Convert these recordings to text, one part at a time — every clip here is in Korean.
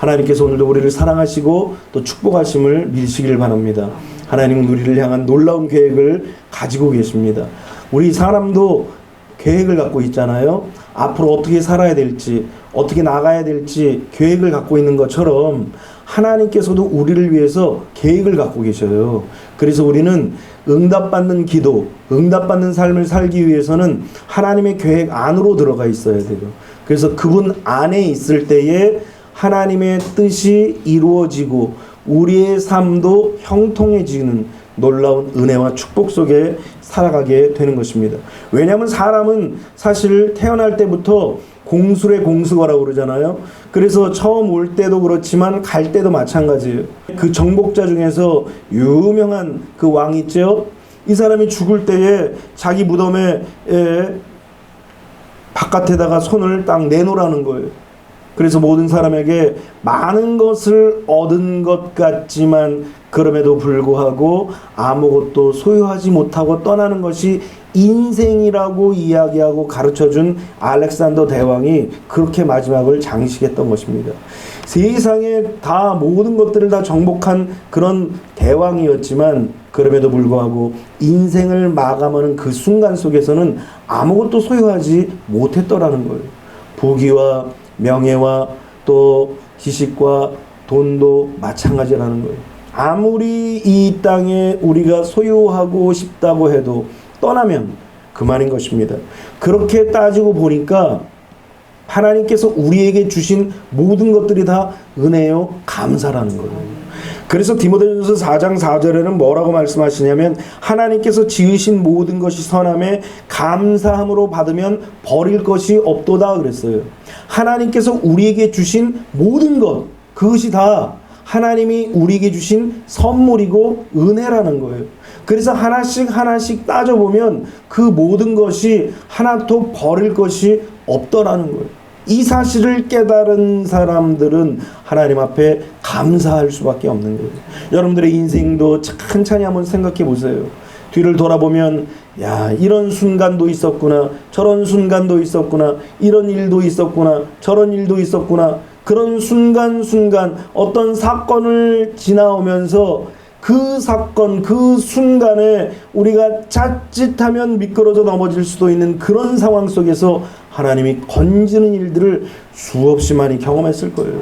하나님께서 오늘도 우리를 사랑하시고 또 축복하심을 믿으시길 바랍니다. 하나님은 우리를 향한 놀라운 계획을 가지고 계십니다. 우리 사람도 계획을 갖고 있잖아요. 앞으로 어떻게 살아야 될지, 어떻게 나가야 될지 계획을 갖고 있는 것처럼 하나님께서도 우리를 위해서 계획을 갖고 계셔요. 그래서 우리는 응답받는 기도, 응답받는 삶을 살기 위해서는 하나님의 계획 안으로 들어가 있어야 돼요. 그래서 그분 안에 있을 때에 하나님의 뜻이 이루어지고 우리의 삶도 형통해지는 놀라운 은혜와 축복 속에 살아가게 되는 것입니다. 왜냐하면 사람은 사실 태어날 때부터 공술의 공수거라고 그러잖아요. 그래서 처음 올 때도 그렇지만 갈 때도 마찬가지예요. 그 정복자 중에서 유명한 그 왕이 있죠. 이 사람이 죽을 때에 자기 무덤에 바깥에다가 손을 딱 내놓으라는 거예요. 그래서 모든 사람에게 많은 것을 얻은 것 같지만 그럼에도 불구하고 아무것도 소유하지 못하고 떠나는 것이 인생이라고 이야기하고 가르쳐준 알렉산더 대왕이 그렇게 마지막을 장식했던 것입니다. 세상에 다 모든 것들을 다 정복한 그런 대왕이었지만 그럼에도 불구하고 인생을 마감하는 그 순간 속에서는 아무것도 소유하지 못했더라는 거예요. 부귀와 명예와 또 지식과 돈도 마찬가지라는 거예요. 아무리 이 땅에 우리가 소유하고 싶다고 해도 떠나면 그만인 것입니다. 그렇게 따지고 보니까 하나님께서 우리에게 주신 모든 것들이 다 은혜요 감사라는 거예요. 그래서 디모데전서 4장 4절에는 뭐라고 말씀하시냐면 하나님께서 지으신 모든 것이 선함에 감사함으로 받으면 버릴 것이 없도다 그랬어요. 하나님께서 우리에게 주신 모든 것, 그것이 다 하나님이 우리에게 주신 선물이고 은혜라는 거예요. 그래서 하나씩 하나씩 따져보면 그 모든 것이 하나도 버릴 것이 없더라는 거예요. 이 사실을 깨달은 사람들은 하나님 앞에 감사할 수밖에 없는 거예요. 여러분들의 인생도 찬찬히 한번 생각해 보세요. 뒤를 돌아보면 야, 이런 순간도 있었구나, 저런 순간도 있었구나, 이런 일도 있었구나, 저런 일도 있었구나. 그런 순간순간 어떤 사건을 지나오면서 그 사건, 그 순간에 우리가 자칫하면 미끄러져 넘어질 수도 있는 그런 상황 속에서 하나님이 건지는 일들을 수없이 많이 경험했을 거예요.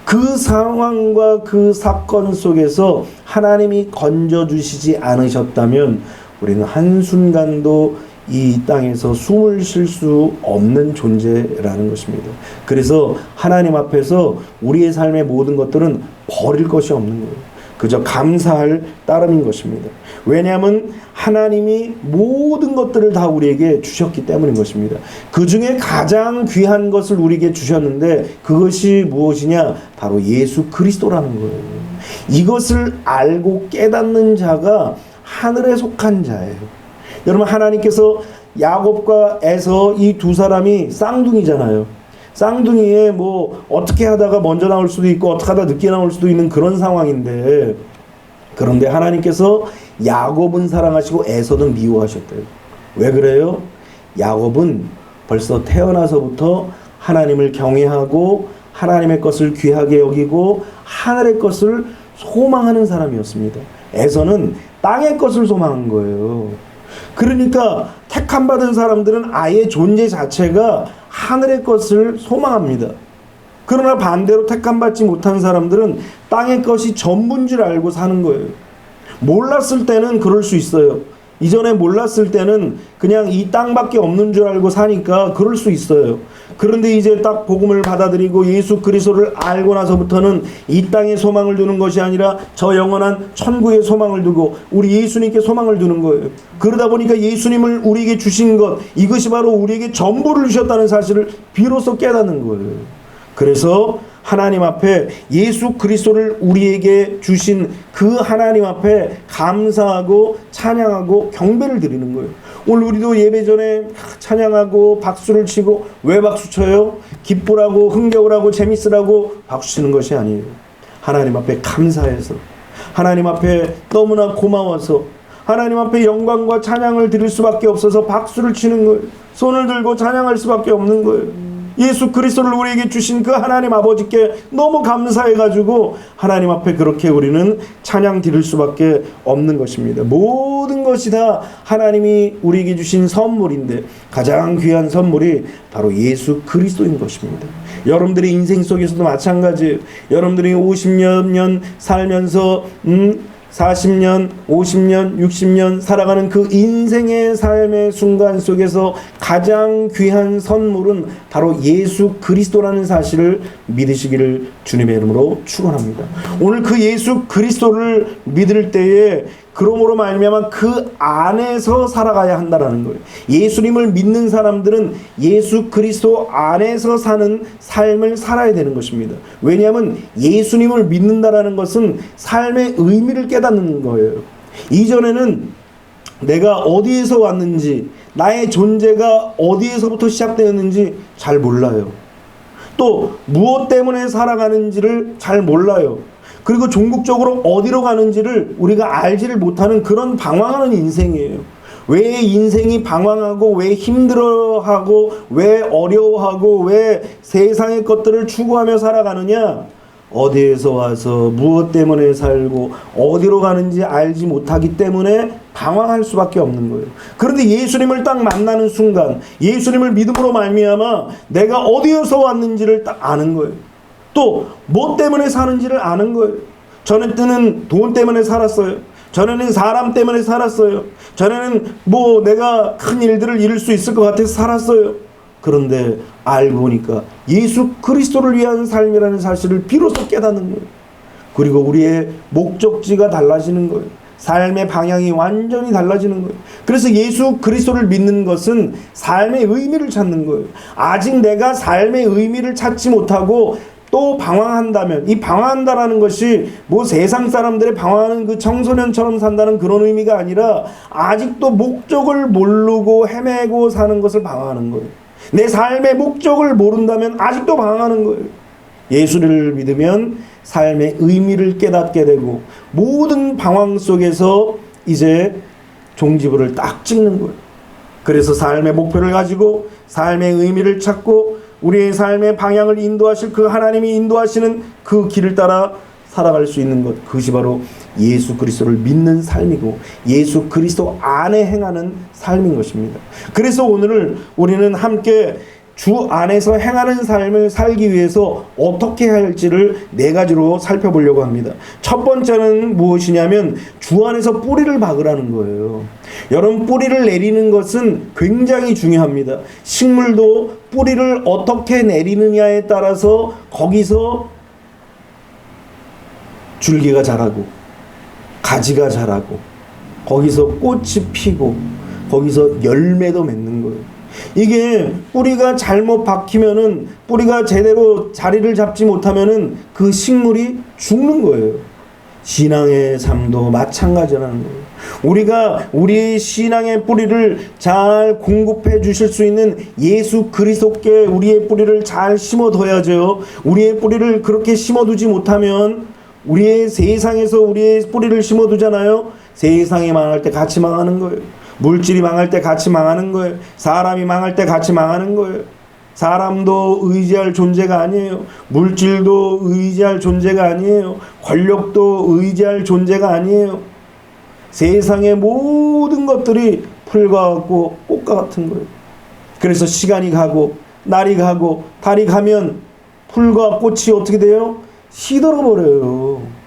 그 상황과 그 사건 속에서 하나님이 건져주시지 않으셨다면 우리는 한순간도 이 땅에서 숨을 쉴 수 없는 존재라는 것입니다. 그래서 하나님 앞에서 우리의 삶의 모든 것들은 버릴 것이 없는 거예요. 그저 감사할 따름인 것입니다. 왜냐하면 하나님이 모든 것들을 다 우리에게 주셨기 때문인 것입니다. 그 중에 가장 귀한 것을 우리에게 주셨는데 그것이 무엇이냐? 바로 예수 그리스도라는 거예요. 이것을 알고 깨닫는 자가 하늘에 속한 자예요. 여러분, 하나님께서 야곱과 에서 이 두 사람이 쌍둥이잖아요. 쌍둥이에 뭐 어떻게 하다가 먼저 나올 수도 있고 어떻게 하다 늦게 나올 수도 있는 그런 상황인데, 그런데 하나님께서 야곱은 사랑하시고 에서는 미워하셨대요. 왜 그래요? 야곱은 벌써 태어나서부터 하나님을 경외하고 하나님의 것을 귀하게 여기고 하늘의 것을 소망하는 사람이었습니다. 에서는 땅의 것을 소망한 거예요. 그러니까 택함 받은 사람들은 아예 존재 자체가 하늘의 것을 소망합니다. 그러나 반대로 택함 받지 못한 사람들은 땅의 것이 전부인 줄 알고 사는 거예요. 몰랐을 때는 그럴 수 있어요. 이전에 몰랐을 때는 그냥 이 땅밖에 없는 줄 알고 사니까 그럴 수 있어요. 그런데 이제 딱 복음을 받아들이고 예수 그리스도를 알고 나서부터는 이 땅에 소망을 두는 것이 아니라 저 영원한 천국에 소망을 두고 우리 예수님께 소망을 두는 거예요. 그러다 보니까 예수님을 우리에게 주신 것, 이것이 바로 우리에게 전부를 주셨다는 사실을 비로소 깨닫는 거예요. 그래서 하나님 앞에 예수 그리스도를 우리에게 주신 그 하나님 앞에 감사하고 찬양하고 경배를 드리는 거예요. 오늘 우리도 예배 전에 찬양하고 박수를 치고, 왜 박수 쳐요? 기쁘라고, 흥겨울 하고, 재밌으라고 박수 치는 것이 아니에요. 하나님 앞에 감사해서, 하나님 앞에 너무나 고마워서, 하나님 앞에 영광과 찬양을 드릴 수밖에 없어서 박수를 치는 거예요. 손을 들고 찬양할 수밖에 없는 거예요. 예수 그리스도를 우리에게 주신 그 하나님 아버지께 너무 감사해가지고 하나님 앞에 그렇게 우리는 찬양 드릴 수밖에 없는 것입니다. 모든 것이 다 하나님이 우리에게 주신 선물인데 가장 귀한 선물이 바로 예수 그리스도인 것입니다. 여러분들의 인생 속에서도 마찬가지예요. 여러분들이 50년 살면서 40년, 50년, 60년 살아가는 그 인생의 삶의 순간 속에서 가장 귀한 선물은 바로 예수 그리스도라는 사실을 믿으시기를 주님의 이름으로 축원합니다. 오늘 그 예수 그리스도를 믿을 때에 그러므로 말미암아 그 안에서 살아가야 한다라는 거예요. 예수님을 믿는 사람들은 예수 그리스도 안에서 사는 삶을 살아야 되는 것입니다. 왜냐하면 예수님을 믿는다라는 것은 삶의 의미를 깨닫는 거예요. 이전에는 내가 어디에서 왔는지, 나의 존재가 어디에서부터 시작되었는지 잘 몰라요. 또 무엇 때문에 살아가는지를 잘 몰라요. 그리고 종국적으로 어디로 가는지를 우리가 알지를 못하는 그런 방황하는 인생이에요. 왜 인생이 방황하고 왜 힘들어하고 왜 어려워하고 왜 세상의 것들을 추구하며 살아가느냐? 어디에서 와서 무엇 때문에 살고 어디로 가는지 알지 못하기 때문에 방황할 수밖에 없는 거예요. 그런데 예수님을 딱 만나는 순간, 예수님을 믿음으로 말미암아 내가 어디에서 왔는지를 딱 아는 거예요. 또 뭐 때문에 사는지를 아는 거예요. 전에는 돈 때문에 살았어요. 전에는 사람 때문에 살았어요. 전에는 뭐 내가 큰 일들을 이룰 수 있을 것 같아서 살았어요. 그런데 알고 보니까 예수 그리스도를 위한 삶이라는 사실을 비로소 깨닫는 거예요. 그리고 우리의 목적지가 달라지는 거예요. 삶의 방향이 완전히 달라지는 거예요. 그래서 예수 그리스도를 믿는 것은 삶의 의미를 찾는 거예요. 아직 내가 삶의 의미를 찾지 못하고 또 방황한다면, 이 방황한다라는 것이 뭐 세상 사람들의 방황하는 그 청소년처럼 산다는 그런 의미가 아니라 아직도 목적을 모르고 헤매고 사는 것을 방황하는 거예요. 내 삶의 목적을 모른다면 아직도 방황하는 거예요. 예수를 믿으면 삶의 의미를 깨닫게 되고 모든 방황 속에서 이제 종지부를 딱 찍는 거예요. 그래서 삶의 목표를 가지고 삶의 의미를 찾고 우리의 삶의 방향을 인도하실 그 하나님이 인도하시는 그 길을 따라 살아갈 수 있는 것, 그것이 바로 예수 그리스도를 믿는 삶이고 예수 그리스도 안에 행하는 삶인 것입니다. 그래서 오늘 우리는 함께 주 안에서 행하는 삶을 살기 위해서 어떻게 해야 할지를 네 가지로 살펴보려고 합니다. 첫 번째는 무엇이냐면 주 안에서 뿌리를 박으라는 거예요. 여러분, 뿌리를 내리는 것은 굉장히 중요합니다. 식물도 뿌리를 어떻게 내리느냐에 따라서 거기서 줄기가 자라고 가지가 자라고 거기서 꽃이 피고 거기서 열매도 맺는 거예요. 이게 뿌리가 잘못 박히면은, 뿌리가 제대로 자리를 잡지 못하면은 그 식물이 죽는 거예요. 신앙의 삶도 마찬가지라는 거예요. 우리가 우리의 신앙의 뿌리를 잘 공급해 주실 수 있는 예수 그리스도께 우리의 뿌리를 잘 심어둬야죠. 우리의 뿌리를 그렇게 심어두지 못하면, 우리의 세상에서 우리의 뿌리를 심어두잖아요. 세상이 망할 때 같이 망하는 거예요. 물질이 망할 때 같이 망하는 거예요. 사람이 망할 때 같이 망하는 거예요. 사람도 의지할 존재가 아니에요. 물질도 의지할 존재가 아니에요. 권력도 의지할 존재가 아니에요. 세상의 모든 것들이 풀과 같고 꽃과 같은 거예요. 그래서 시간이 가고 날이 가고 달이 가면 풀과 꽃이 어떻게 돼요? 시들어 버려요.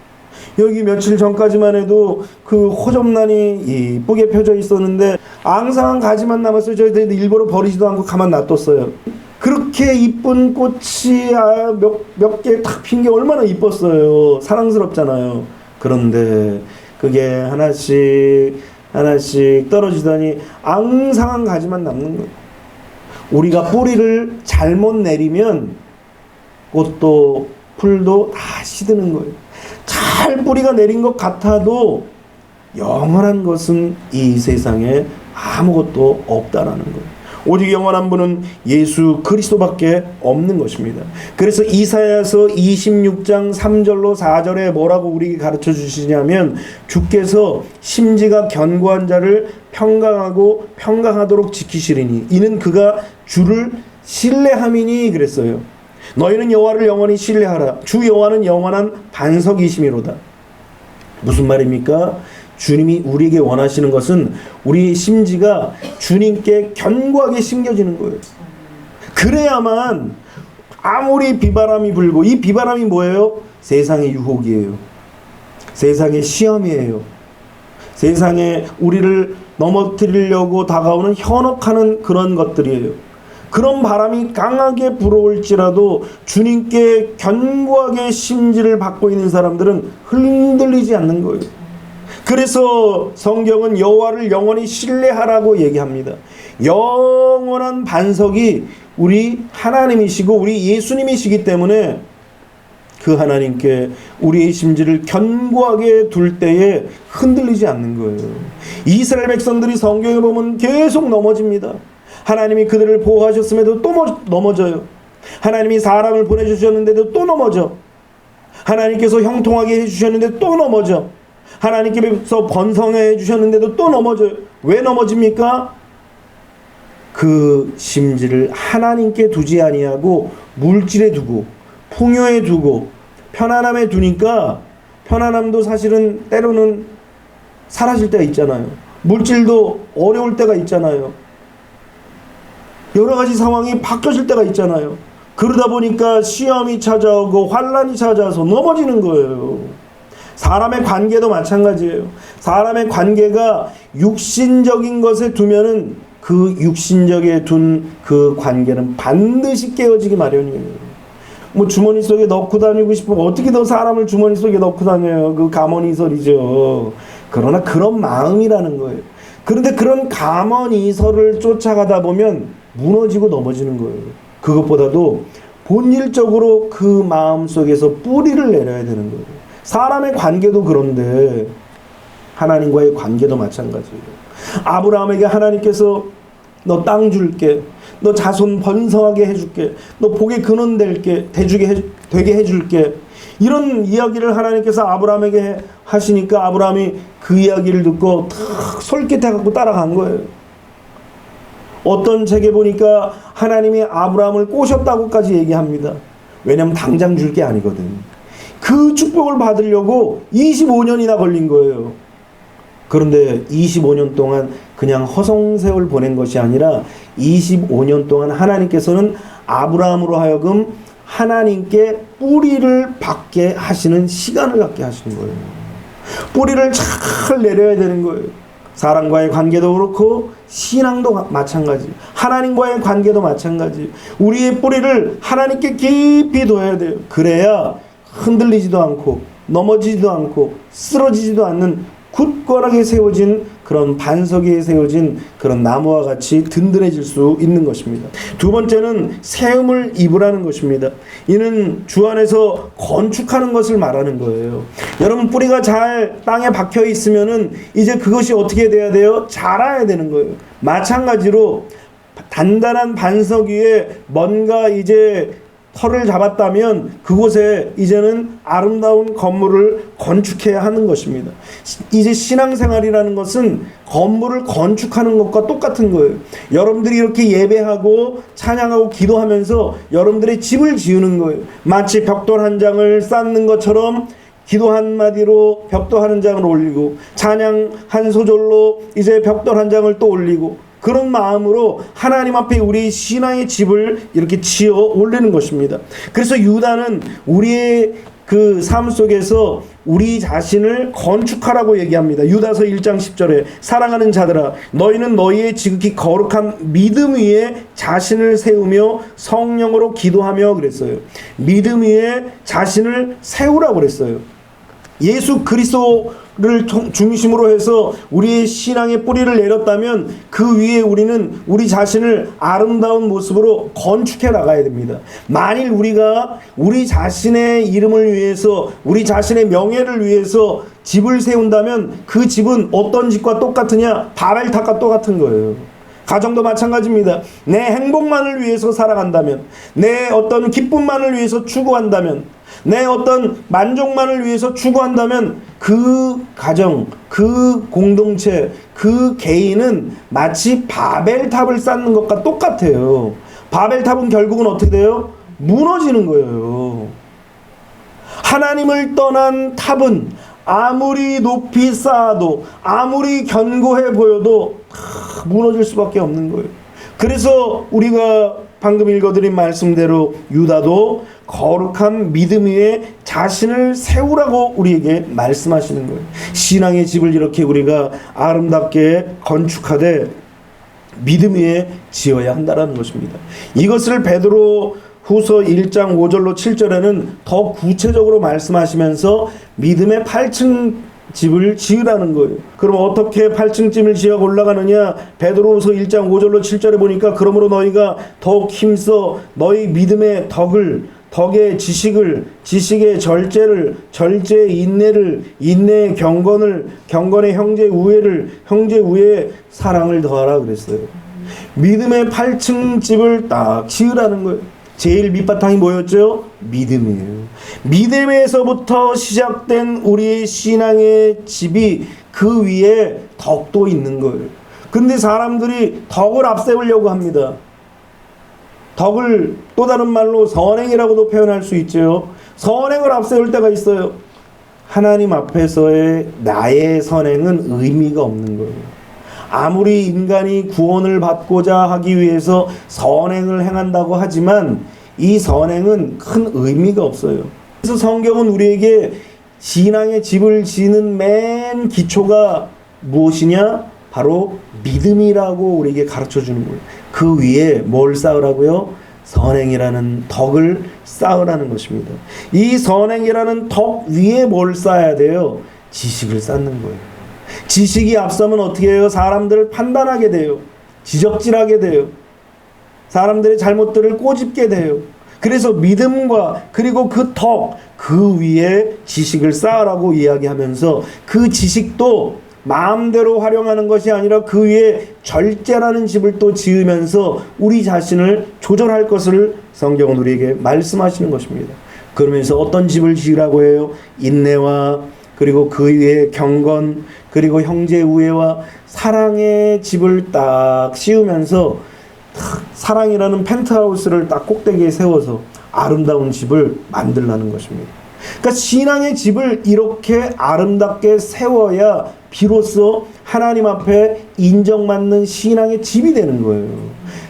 여기 며칠 전까지만 해도 그 호접란이 이쁘게 펴져 있었는데 앙상한 가지만 남았어요. 저희들이 일부러 버리지도 않고 가만 놔뒀어요. 그렇게 이쁜 꽃이 몇 개 탁 핀 게 얼마나 이뻤어요. 사랑스럽잖아요. 그런데 그게 하나씩 떨어지더니 앙상한 가지만 남는 거예요. 우리가 뿌리를 잘못 내리면 꽃도 풀도 다 시드는 거예요. 잘 뿌리가 내린 것 같아도 영원한 것은 이 세상에 아무것도 없다라는 거예요. 오직 영원한 분은 예수 그리스도밖에 없는 것입니다. 그래서 이사야서 26장 3절로 4절에 뭐라고 우리에게 가르쳐 주시냐면, 주께서 심지가 견고한 자를 평강하고 평강하도록 지키시리니 이는 그가 주를 신뢰함이니 그랬어요. 너희는 여호와를 영원히 신뢰하라. 주 여호와는 영원한 반석이심이로다. 무슨 말입니까? 주님이 우리에게 원하시는 것은 우리 심지가 주님께 견고하게 심겨지는 거예요. 그래야만 아무리 비바람이 불고, 이 비바람이 뭐예요? 세상의 유혹이에요. 세상의 시험이에요. 세상에 우리를 넘어뜨리려고 다가오는 현혹하는 그런 것들이에요. 그런 바람이 강하게 불어올지라도 주님께 견고하게 심지를 받고 있는 사람들은 흔들리지 않는 거예요. 그래서 성경은 여호와를 영원히 신뢰하라고 얘기합니다. 영원한 반석이 우리 하나님이시고 우리 예수님이시기 때문에 그 하나님께 우리의 심지를 견고하게 둘 때에 흔들리지 않는 거예요. 이스라엘 백성들이 성경에 보면 계속 넘어집니다. 하나님이 그들을 보호하셨음에도 또 넘어져요. 하나님이 사람을 보내주셨는데도 또 넘어져. 하나님께서 형통하게 해주셨는데 또 넘어져. 하나님께서 번성해 해주셨는데도 또 넘어져요. 왜 넘어집니까? 그 심지를 하나님께 두지 아니하고 물질에 두고 풍요에 두고 편안함에 두니까, 편안함도 사실은 때로는 사라질 때가 있잖아요. 물질도 어려울 때가 있잖아요. 여러 가지 상황이 바뀌어질 때가 있잖아요. 그러다 보니까 시험이 찾아오고 환란이 찾아와서 넘어지는 거예요. 사람의 관계도 마찬가지예요. 사람의 관계가 육신적인 것에 두면은 그 육신적에 둔 그 관계는 반드시 깨어지기 마련이에요. 뭐 주머니 속에 넣고 다니고 싶으면 어떻게 더 사람을 주머니 속에 넣고 다녀요? 그 가머니설이죠. 그러나 그런 마음이라는 거예요. 그런데 그런 가머니설을 쫓아가다 보면 무너지고 넘어지는 거예요. 그것보다도 본질적으로 그 마음 속에서 뿌리를 내려야 되는 거예요. 사람의 관계도 그런데 하나님과의 관계도 마찬가지예요. 아브라함에게 하나님께서 너 땅 줄게, 너 자손 번성하게 해줄게, 너 복의 근원 되게 해줄게, 이런 이야기를 하나님께서 아브라함에게 하시니까 아브라함이 그 이야기를 듣고 탁 솔깃해갖고 따라간 거예요. 어떤 책에 보니까 하나님이 아브라함을 꼬셨다고까지 얘기합니다. 왜냐하면 당장 줄 게 아니거든. 그 축복을 받으려고 25년이나 걸린 거예요. 그런데 25년 동안 그냥 허송세월 보낸 것이 아니라 25년 동안 하나님께서는 아브라함으로 하여금 하나님께 뿌리를 받게 하시는 시간을 갖게 하시는 거예요. 뿌리를 잘 내려야 되는 거예요. 사람과의 관계도 그렇고 신앙도 마찬가지, 하나님과의 관계도 마찬가지. 우리의 뿌리를 하나님께 깊이 둬야 돼요. 그래야 흔들리지도 않고 넘어지지도 않고 쓰러지지도 않는 굳건하게 세워진 그런 반석에 세워진 그런 나무와 같이 든든해질 수 있는 것입니다. 두 번째는 세움을 입으라는 것입니다. 이는 주 안에서 건축하는 것을 말하는 거예요. 여러분, 뿌리가 잘 땅에 박혀 있으면은 이제 그것이 어떻게 돼야 돼요? 자라야 되는 거예요. 마찬가지로 단단한 반석 위에 뭔가 이제 털을 잡았다면 그곳에 이제는 아름다운 건물을 건축해야 하는 것입니다. 이제 신앙생활이라는 것은 건물을 건축하는 것과 똑같은 거예요. 여러분들이 이렇게 예배하고 찬양하고 기도하면서 여러분들의 집을 지으는 거예요. 마치 벽돌 한 장을 쌓는 것처럼 기도 한마디로 벽돌 한 장을 올리고 찬양 한 소절로 이제 벽돌 한 장을 또 올리고, 그런 마음으로 하나님 앞에 우리 신앙의 집을 이렇게 지어 올리는 것입니다. 그래서 유다는 우리의 그 삶 속에서 우리 자신을 건축하라고 얘기합니다. 유다서 1장 10절에 사랑하는 자들아, 너희는 너희의 지극히 거룩한 믿음 위에 자신을 세우며 성령으로 기도하며 그랬어요. 믿음 위에 자신을 세우라고 그랬어요. 예수 그리스도를 중심으로 해서 우리의 신앙의 뿌리를 내렸다면 그 위에 우리는 우리 자신을 아름다운 모습으로 건축해 나가야 됩니다. 만일 우리가 우리 자신의 이름을 위해서, 우리 자신의 명예를 위해서 집을 세운다면 그 집은 어떤 집과 똑같으냐? 바벨탑과 똑같은 거예요. 가정도 마찬가지입니다. 내 행복만을 위해서 살아간다면, 내 어떤 기쁨만을 위해서 추구한다면, 내 어떤 만족만을 위해서 추구한다면 그 가정, 그 공동체, 그 개인은 마치 바벨탑을 쌓는 것과 똑같아요. 바벨탑은 결국은 어떻게 돼요? 무너지는 거예요. 하나님을 떠난 탑은 아무리 높이 쌓아도 아무리 견고해 보여도 무너질 수밖에 없는 거예요. 그래서 우리가 방금 읽어드린 말씀대로 유다도 거룩한 믿음 위에 자신을 세우라고 우리에게 말씀하시는 거예요. 신앙의 집을 이렇게 우리가 아름답게 건축하되 믿음 위에 지어야 한다는 것입니다. 이것을 베드로 후서 1장 5절로 7절에는 더 구체적으로 말씀하시면서 믿음의 8층 집을 지으라는 거예요. 그럼 어떻게 8층 집을 지어 올라가느냐? 베드로후서 1장 5절로 7절에 보니까 그러므로 너희가 더욱 힘써 너희 믿음의 덕의 지식을, 지식의 절제를, 절제의 인내를, 인내의 경건을, 경건의 형제 우애를, 형제 우애의 사랑을 더하라 그랬어요. 믿음의 8층 집을 딱 지으라는 거예요. 제일 밑바탕이 뭐였죠? 믿음이에요. 믿음에서부터 시작된 우리의 신앙의 집이 그 위에 덕도 있는 거예요. 근데 사람들이 덕을 앞세우려고 합니다. 덕을 또 다른 말로 선행이라고도 표현할 수 있죠. 선행을 앞세울 때가 있어요. 하나님 앞에서의 나의 선행은 의미가 없는 거예요. 아무리 인간이 구원을 받고자 하기 위해서 선행을 행한다고 하지만 이 선행은 큰 의미가 없어요. 그래서 성경은 우리에게 신앙의 집을 지는 맨 기초가 무엇이냐? 바로 믿음이라고 우리에게 가르쳐주는 거예요. 그 위에 뭘 쌓으라고요? 선행이라는 덕을 쌓으라는 것입니다. 이 선행이라는 덕 위에 뭘 쌓아야 돼요? 지식을 쌓는 거예요. 지식이 앞서면 어떻게 해요? 사람들을 판단하게 돼요. 지적질하게 돼요. 사람들의 잘못들을 꼬집게 돼요. 그래서 믿음과 그리고 그 덕, 그 위에 지식을 쌓으라고 이야기하면서 그 지식도 마음대로 활용하는 것이 아니라 그 위에 절제라는 집을 또 지으면서 우리 자신을 조절할 것을 성경은 우리에게 말씀하시는 것입니다. 그러면서 어떤 집을 지으라고 해요? 인내와 그리고 그 위에 경건 그리고 형제 우애와 사랑의 집을 딱 씌우면서 사랑이라는 펜트하우스를 딱 꼭대기에 세워서 아름다운 집을 만들라는 것입니다. 그러니까 신앙의 집을 이렇게 아름답게 세워야 비로소 하나님 앞에 인정받는 신앙의 집이 되는 거예요.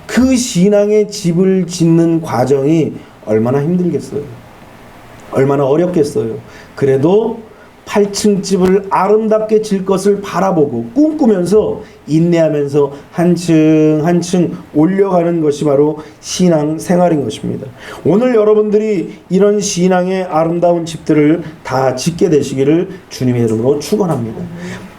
그 신앙의 집을 짓는 과정이 얼마나 힘들겠어요. 얼마나 어렵겠어요. 그래도 8층 집을 아름답게 질 것을 바라보고 꿈꾸면서 인내하면서 한층 한층 올려가는 것이 바로 신앙 생활인 것입니다. 오늘 여러분들이 이런 신앙의 아름다운 집들을 다 짓게 되시기를 주님의 이름으로 축원합니다.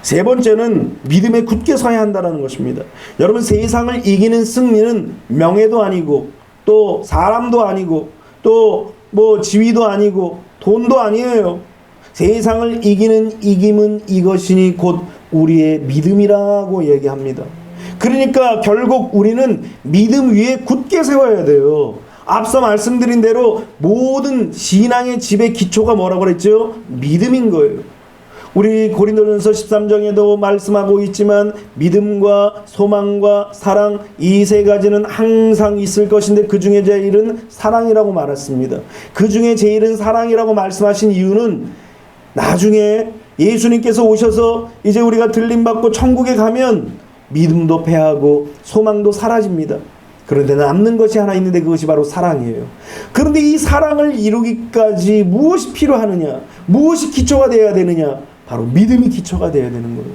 세 번째는 믿음에 굳게 서야 한다는 것입니다. 여러분, 세상을 이기는 승리는 명예도 아니고 또 사람도 아니고 또 뭐 지위도 아니고 돈도 아니에요. 세상을 이기는 이김은 이것이니 곧 우리의 믿음이라고 얘기합니다. 그러니까 결국 우리는 믿음 위에 굳게 세워야 돼요. 앞서 말씀드린 대로 모든 신앙의 집의 기초가 뭐라고 그랬죠? 믿음인 거예요. 우리 고린도전서 13장에도 말씀하고 있지만 믿음과 소망과 사랑 이 세 가지는 항상 있을 것인데 그 중에 제일은 사랑이라고 말했습니다. 그 중에 제일은 사랑이라고 말씀하신 이유는 나중에 예수님께서 오셔서 이제 우리가 들림받고 천국에 가면 믿음도 패하고 소망도 사라집니다. 그런데 남는 것이 하나 있는데 그것이 바로 사랑이에요. 그런데 이 사랑을 이루기까지 무엇이 필요하느냐? 무엇이 기초가 되어야 되느냐? 바로 믿음이 기초가 되어야 되는 거예요.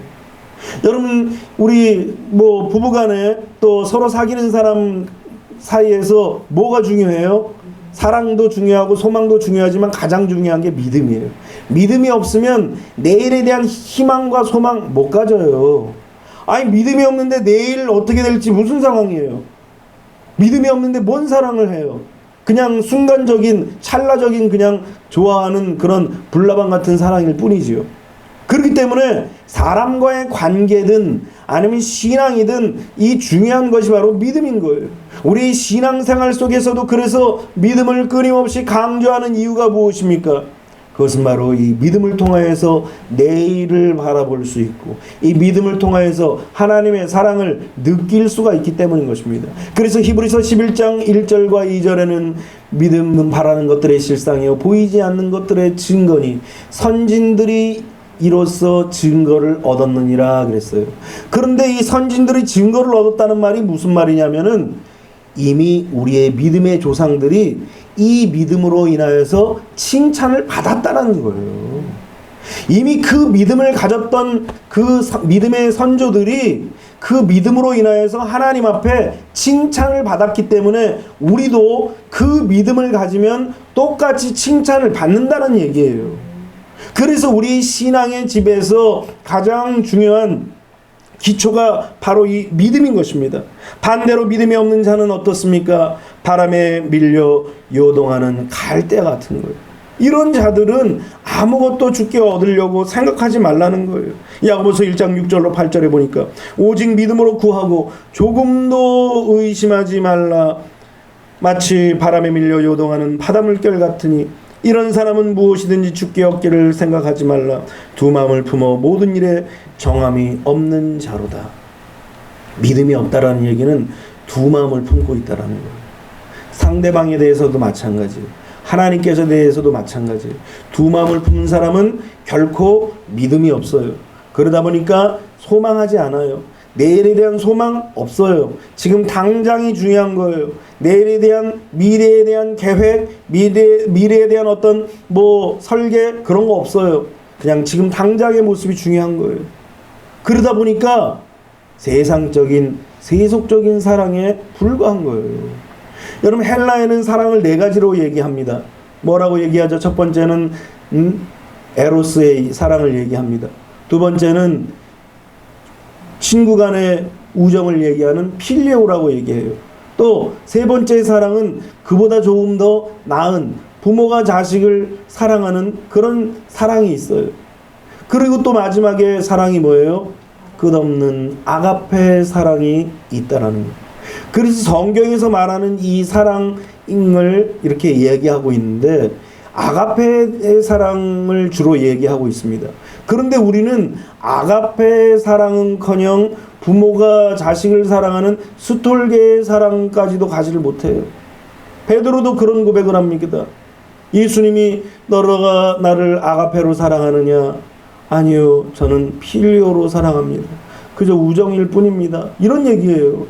여러분, 우리 뭐 부부간에 또 서로 사귀는 사람 사이에서 뭐가 중요해요? 사랑도 중요하고 소망도 중요하지만 가장 중요한 게 믿음이에요. 믿음이 없으면 내일에 대한 희망과 소망 못 가져요. 아니, 믿음이 없는데 내일 어떻게 될지 무슨 상황이에요? 믿음이 없는데 뭔 사랑을 해요? 그냥 순간적인 찰나적인 그냥 좋아하는 그런 불나방 같은 사랑일 뿐이지요. 그렇기 때문에 사람과의 관계든 아니면 신앙이든 이 중요한 것이 바로 믿음인 거예요. 우리 신앙생활 속에서도 그래서 믿음을 끊임없이 강조하는 이유가 무엇입니까? 그것은 바로 이 믿음을 통하여서 내일을 바라볼 수 있고 이 믿음을 통하여서 하나님의 사랑을 느낄 수가 있기 때문인 것입니다. 그래서 히브리서 11장 1절과 2절에는 믿음은 바라는 것들의 실상이요 보이지 않는 것들의 증거니 선진들이 이로써 증거를 얻었느니라 그랬어요. 그런데 이 선진들이 증거를 얻었다는 말이 무슨 말이냐면은 이미 우리의 믿음의 조상들이 이 믿음으로 인하여서 칭찬을 받았다는 거예요. 이미 그 믿음을 가졌던 그 믿음의 선조들이 그 믿음으로 인하여서 하나님 앞에 칭찬을 받았기 때문에 우리도 그 믿음을 가지면 똑같이 칭찬을 받는다는 얘기예요. 그래서 우리 신앙의 집에서 가장 중요한 기초가 바로 이 믿음인 것입니다. 반대로 믿음이 없는 자는 어떻습니까? 바람에 밀려 요동하는 갈대 같은 거예요. 이런 자들은 아무것도 주께 얻으려고 생각하지 말라는 거예요. 야고보서 1장 6절로 8절에 보니까 오직 믿음으로 구하고 조금도 의심하지 말라. 마치 바람에 밀려 요동하는 바닷물결 같으니 이런 사람은 무엇이든지 주께 얻기를 생각하지 말라. 두 마음을 품어 모든 일에 정함이 없는 자로다. 믿음이 없다라는 얘기는 두 마음을 품고 있다라는 거예요. 상대방에 대해서도 마찬가지예요. 하나님께서 대해서도 마찬가지예요. 두 마음을 품는 사람은 결코 믿음이 없어요. 그러다 보니까 소망하지 않아요. 내일에 대한 소망 없어요. 지금 당장이 중요한 거예요. 내일에 대한 미래에 대한 계획, 미래에 대한 어떤 설계 그런 거 없어요. 그냥 지금 당장의 모습이 중요한 거예요. 그러다 보니까 세상적인 세속적인 사랑에 불과한 거예요. 여러분 헬라에는 사랑을 네 가지로 얘기합니다. 뭐라고 얘기하죠? 첫 번째는 에로스의 사랑을 얘기합니다. 두 번째는 친구 간의 우정을 얘기하는 필레오라고 얘기해요. 또 세 번째 사랑은 그보다 조금 더 나은 부모가 자식을 사랑하는 그런 사랑이 있어요. 그리고 또 마지막에 사랑이 뭐예요? 끝없는 아가페 사랑이 있다라는 거예요. 그래서 성경에서 말하는 이 사랑을 이렇게 얘기하고 있는데 아가페의 사랑을 주로 얘기하고 있습니다. 그런데 우리는 아가페의 사랑은커녕 부모가 자식을 사랑하는 스톨게의 사랑까지도 가지를 못해요. 베드로도 그런 고백을 합니다. 예수님이 너가 나를 아가페로 사랑하느냐? 아니요, 저는 필요로 사랑합니다. 그저 우정일 뿐입니다. 이런 얘기예요.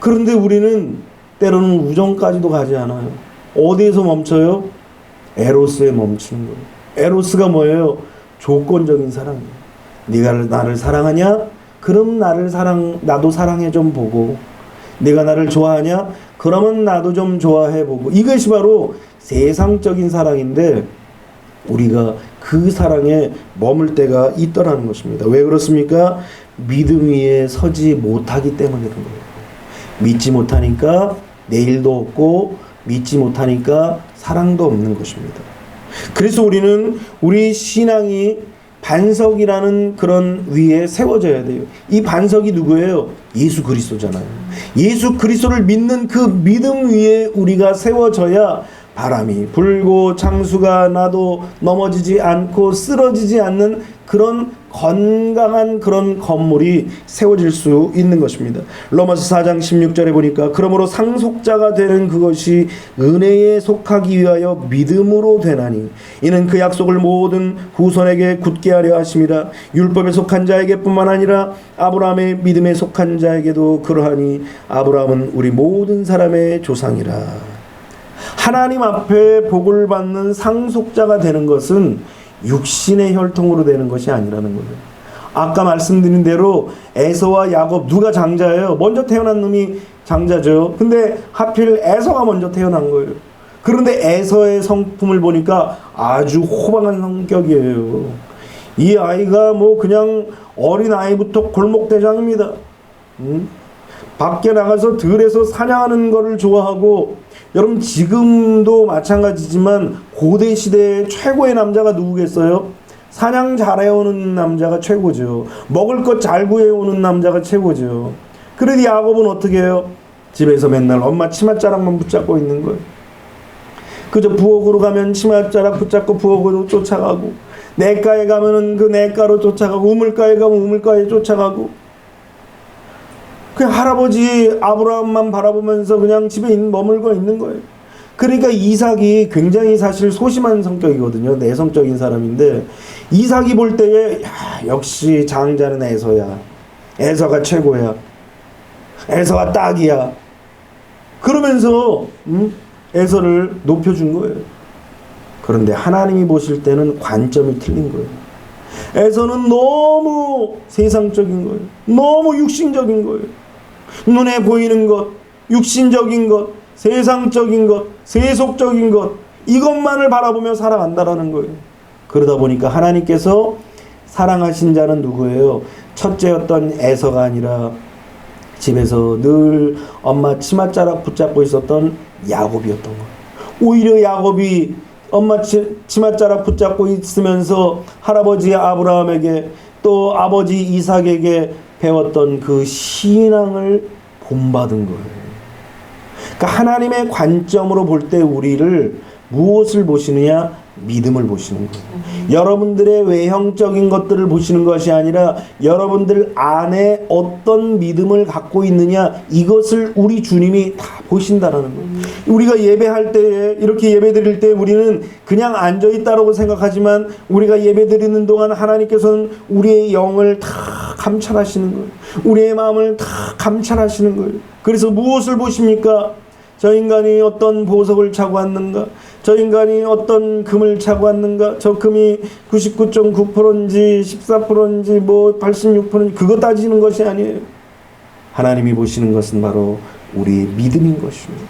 그런데 우리는 때로는 우정까지도 가지 않아요. 어디에서 멈춰요? 에로스에 멈추는 거예요. 에로스가 뭐예요? 조건적인 사랑이에요. 네가 나를 사랑하냐? 그럼 나도 사랑해 좀 보고. 네가 나를 좋아하냐? 그러면 나도 좀 좋아해 보고. 이것이 바로 세상적인 사랑인데 우리가 그 사랑에 머물 때가 있더라는 것입니다. 왜 그렇습니까? 믿음 위에 서지 못하기 때문에 그런 거예요. 믿지 못하니까 내일도 없고 믿지 못하니까 사랑도 없는 것입니다. 그래서 우리는 우리 신앙이 반석이라는 그런 위에 세워져야 돼요. 이 반석이 누구예요? 예수 그리스도잖아요. 예수 그리스도를 믿는 그 믿음 위에 우리가 세워져야 바람이 불고 창수가 나도 넘어지지 않고 쓰러지지 않는 그런 건강한 그런 건물이 세워질 수 있는 것입니다. 로마서 4장 16절에 보니까 그러므로 상속자가 되는 그것이 은혜에 속하기 위하여 믿음으로 되나니 이는 그 약속을 모든 후손에게 굳게 하려 하심이라. 율법에 속한 자에게 뿐만 아니라 아브라함의 믿음에 속한 자에게도 그러하니 아브라함은 우리 모든 사람의 조상이라. 하나님 앞에 복을 받는 상속자가 되는 것은 육신의 혈통으로 되는 것이 아니라는 거예요. 아까 말씀드린 대로 에서와 야곱 누가 장자예요? 먼저 태어난 놈이 장자죠. 근데 하필 에서가 먼저 태어난 거예요. 그런데 에서의 성품을 보니까 아주 호방한 성격이에요. 이 아이가 그냥 어린 아이부터 골목대장입니다. 밖에 나가서 들에서 사냥하는 거를 좋아하고, 여러분 지금도 마찬가지지만 고대 시대의 최고의 남자가 누구겠어요? 사냥 잘해오는 남자가 최고죠. 먹을 것 잘 구해오는 남자가 최고죠. 그래도 야곱은 어떻게 해요? 집에서 맨날 엄마 치맛자락만 붙잡고 있는 거예요. 그저 부엌으로 가면 치맛자락 붙잡고 부엌으로 쫓아가고, 냇가에 가면은 그 냇가로 쫓아가고, 우물가에 가면 우물가에 쫓아가고, 그냥 할아버지 아브라함만 바라보면서 그냥 집에 머물고 있는 거예요. 그러니까 이삭이 굉장히 사실 소심한 성격이거든요. 내성적인 사람인데, 이삭이 볼 때에 역시 장자는 에서야, 에서가 최고야, 에서가 딱이야, 그러면서 에서를 높여준 거예요. 그런데 하나님이 보실 때는 관점이 틀린 거예요. 에서는 너무 세상적인 거예요. 너무 육신적인 거예요. 눈에 보이는 것, 육신적인 것, 세상적인 것, 세속적인 것, 이것만을 바라보며 살아간다라는 거예요. 그러다 보니까 하나님께서 사랑하신 자는 누구예요? 첫째였던 에서가 아니라 집에서 늘 엄마 치맛자락 붙잡고 있었던 야곱이었던 거예요. 오히려 야곱이 엄마 치맛자락 붙잡고 있으면서 할아버지 아브라함에게 또 아버지 이삭에게 배웠던 그 신앙을 본받은 거예요. 그러니까 하나님의 관점으로 볼 때 우리를 무엇을 보시느냐? 믿음을 보시는 거예요. 여러분들의 외형적인 것들을 보시는 것이 아니라 여러분들 안에 어떤 믿음을 갖고 있느냐, 이것을 우리 주님이 다 보신다라는 거예요. 우리가 예배할 때에, 이렇게 예배 드릴 때 우리는 그냥 앉아있다라고 생각하지만, 우리가 예배 드리는 동안 하나님께서는 우리의 영을 다 감찰하시는 거예요. 우리의 마음을 다 감찰하시는 거예요. 그래서 무엇을 보십니까? 저 인간이 어떤 보석을 차고 왔는가? 저 인간이 어떤 금을 차고 왔는가? 저 금이 99.9%인지 14%인지 뭐 86%인지 그거 따지는 것이 아니에요. 하나님이 보시는 것은 바로 우리의 믿음인 것입니다.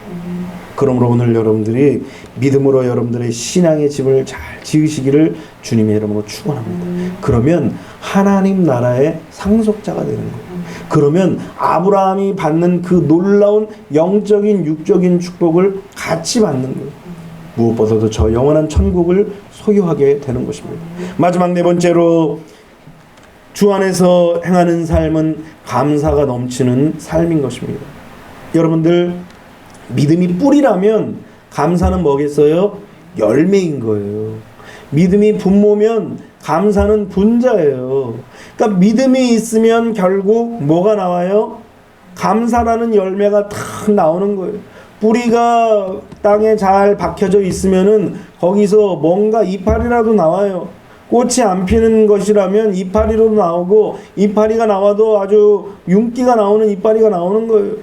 그러므로 오늘 여러분들이 믿음으로 여러분들의 신앙의 집을 잘 지으시기를 주님의 이름으로 축원합니다. 그러면 하나님 나라의 상속자가 되는 거예요. 그러면 아브라함이 받는 그 놀라운 영적인 육적인 축복을 같이 받는 거예요. 무엇보다도 저 영원한 천국을 소유하게 되는 것입니다. 마지막 네 번째로, 주 안에서 행하는 삶은 감사가 넘치는 삶인 것입니다. 여러분들, 믿음이 뿌리라면 감사는 뭐겠어요? 열매인 거예요. 믿음이 분모면 감사는 분자예요. 그러니까 믿음이 있으면 결국 뭐가 나와요? 감사라는 열매가 탁 나오는 거예요. 뿌리가 땅에 잘 박혀져 있으면은 거기서 뭔가 이파리라도 나와요. 꽃이 안 피는 것이라면 이파리로 나오고, 이파리가 나와도 아주 윤기가 나오는 이파리가 나오는 거예요.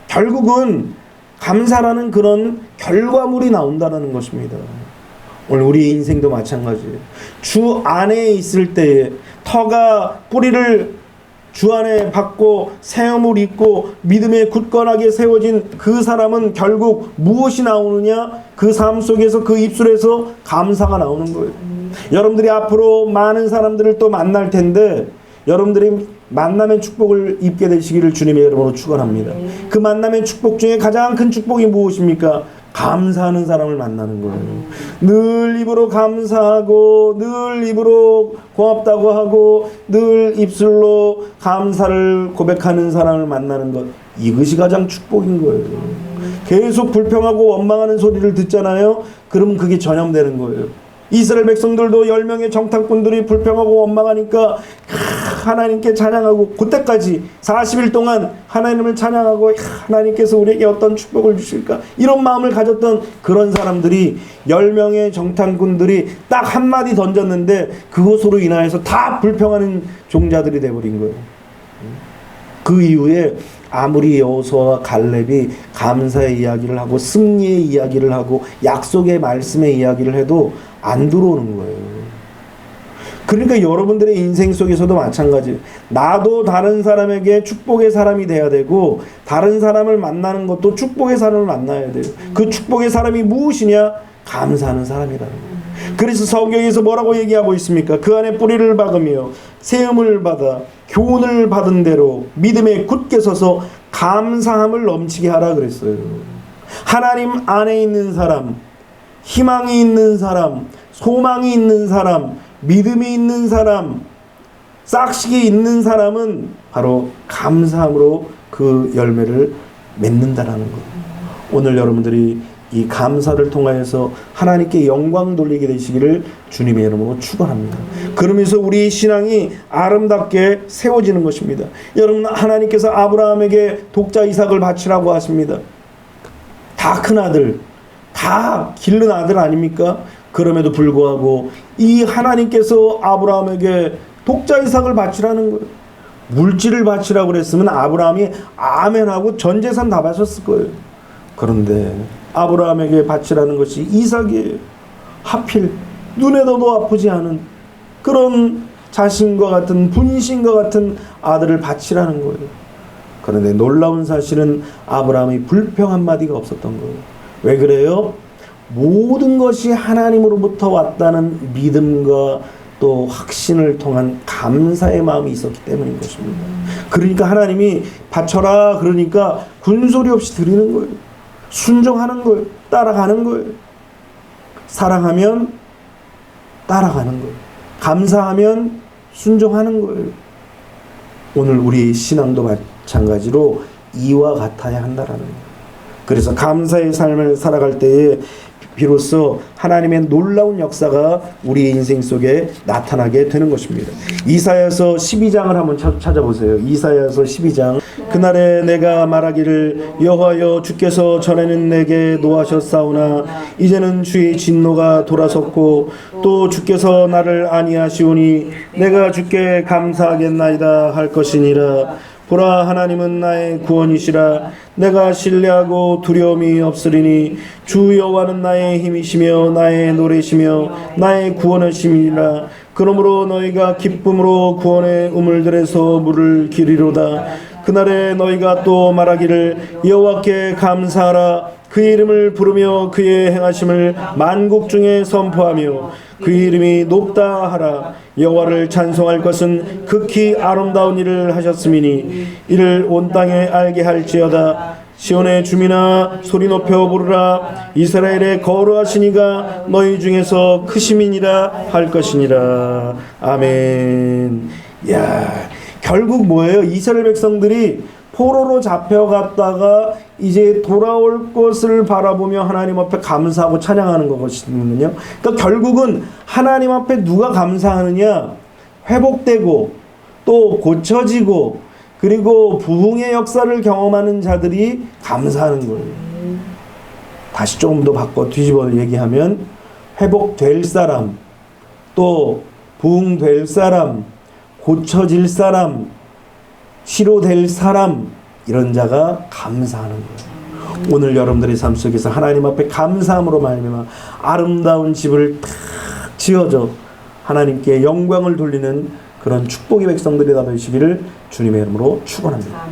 결국은 감사라는 그런 결과물이 나온다는 것입니다. 오늘 우리 인생도 마찬가지예요. 주 안에 있을 때에 터가 뿌리를 주 안에 받고 세움을 입고 믿음에 굳건하게 세워진 그 사람은 결국 무엇이 나오느냐? 그 삶 속에서, 그 입술에서 감사가 나오는 거예요. 여러분들이 앞으로 많은 사람들을 또 만날 텐데, 여러분들이 만남의 축복을 입게 되시기를 주님의 이름으로 축원합니다. 그 만남의 축복 중에 가장 큰 축복이 무엇입니까? 감사하는 사람을 만나는 거예요. 늘 입으로 감사하고, 늘 입으로 고맙다고 하고, 늘 입술로 감사를 고백하는 사람을 만나는 것, 이것이 가장 축복인 거예요. 계속 불평하고 원망하는 소리를 듣잖아요. 그러면 그게 전염되는 거예요. 이스라엘 백성들도 10명의 정탐꾼들이 불평하고 원망하니까 하나님께 찬양하고, 그때까지 40일 동안 하나님을 찬양하고, 하나님께서 우리에게 어떤 축복을 주실까, 이런 마음을 가졌던 그런 사람들이 10명의 정탐꾼들이 딱 한마디 던졌는데 그것으로 인하여서 다 불평하는 종자들이 돼버린 거예요. 그 이후에 아무리 여호수아와 갈렙이 감사의 이야기를 하고 승리의 이야기를 하고 약속의 말씀의 이야기를 해도 안 들어오는 거예요. 그러니까 여러분들의 인생 속에서도 마찬가지예요. 나도 다른 사람에게 축복의 사람이 돼야 되고, 다른 사람을 만나는 것도 축복의 사람을 만나야 돼요. 그 축복의 사람이 무엇이냐? 감사하는 사람이라는 거예요. 그래서 성경에서 뭐라고 얘기하고 있습니까? 그 안에 뿌리를 박으며 세움을 받아 교훈을 받은 대로 믿음에 굳게 서서 감사함을 넘치게 하라 그랬어요. 하나님 안에 있는 사람, 희망이 있는 사람, 소망이 있는 사람, 믿음이 있는 사람, 싹식이 있는 사람은 바로 감사함으로 그 열매를 맺는다라는 거예요. 오늘 여러분들이 이 감사를 통하여서 하나님께 영광 돌리게 되시기를 주님의 이름으로 축원합니다. 그러면서 우리 신앙이 아름답게 세워지는 것입니다. 여러분, 하나님께서 아브라함에게 독자 이삭을 바치라고 하십니다. 다 큰 아들, 다 기른 아들 아닙니까? 그럼에도 불구하고 이 하나님께서 아브라함에게 독자 이삭을 바치라는 거예요. 물질을 바치라고 그랬으면 아브라함이 아멘하고 전 재산 다 바쳤을 거예요. 그런데 아브라함에게 바치라는 것이 이삭이에요. 하필 눈에도 아프지 않은 그런 자신과 같은 분신과 같은 아들을 바치라는 거예요. 그런데 놀라운 사실은 아브라함이 불평 한마디가 없었던 거예요. 왜 그래요? 모든 것이 하나님으로부터 왔다는 믿음과 또 확신을 통한 감사의 마음이 있었기 때문인 것입니다. 그러니까 하나님이 바쳐라 그러니까 군소리 없이 드리는 거예요. 순종하는 거예요. 따라가는 거예요. 사랑하면 따라가는 거예요. 감사하면 순종하는 거예요. 오늘 우리 신앙도 마찬가지로 이와 같아야 한다라는 거예요. 그래서 감사의 삶을 살아갈 때에 비로소 하나님의 놀라운 역사가 우리의 인생 속에 나타나게 되는 것입니다. 이사야서 12장을 한번 찾아보세요. 이사야서 12장. 그날에 내가 말하기를 여호와여 주께서 전에는 내게 노하셨사오나 이제는 주의 진노가 돌아섰고 또 주께서 나를 아니하시오니 내가 주께 감사하겠나이다 할 것이니라. 보라 하나님은 나의 구원이시라. 내가 신뢰하고 두려움이 없으리니 주 여호와는 나의 힘이시며 나의 노래시며 나의 구원이시니라. 그러므로 너희가 기쁨으로 구원의 우물들에서 물을 기리로다. 그날에 너희가 또 말하기를 여호와께 감사하라. 그의 이름을 부르며 그의 행하심을 만국 중에 선포하며 그의 이름이 높다 하라. 여호와를 찬송할 것은 극히 아름다운 일을 하셨음이니 이를 온 땅에 알게 할지어다. 시온의 주민아 소리 높여 부르라. 이스라엘의 거룩하시니가 너희 중에서 크심이니라 할 것이니라. 아멘. 야, 결국 뭐예요? 이스라엘 백성들이 포로로 잡혀갔다가 이제 돌아올 것을 바라보며 하나님 앞에 감사하고 찬양하는 것이거든요. 그러니까 결국은 하나님 앞에 누가 감사하느냐? 회복되고 또 고쳐지고 그리고 부흥의 역사를 경험하는 자들이 감사하는 거예요. 다시 조금 더 바꿔 뒤집어 얘기하면 회복될 사람, 또 부흥될 사람, 고쳐질 사람, 치료될 사람, 이런 자가 감사하는 거예요. 오늘 여러분들의 삶 속에서 하나님 앞에 감사함으로 말미암아 아름다운 집을 탁 지어져 하나님께 영광을 돌리는 그런 축복의 백성들이 되시기를 주님의 이름으로 축원합니다.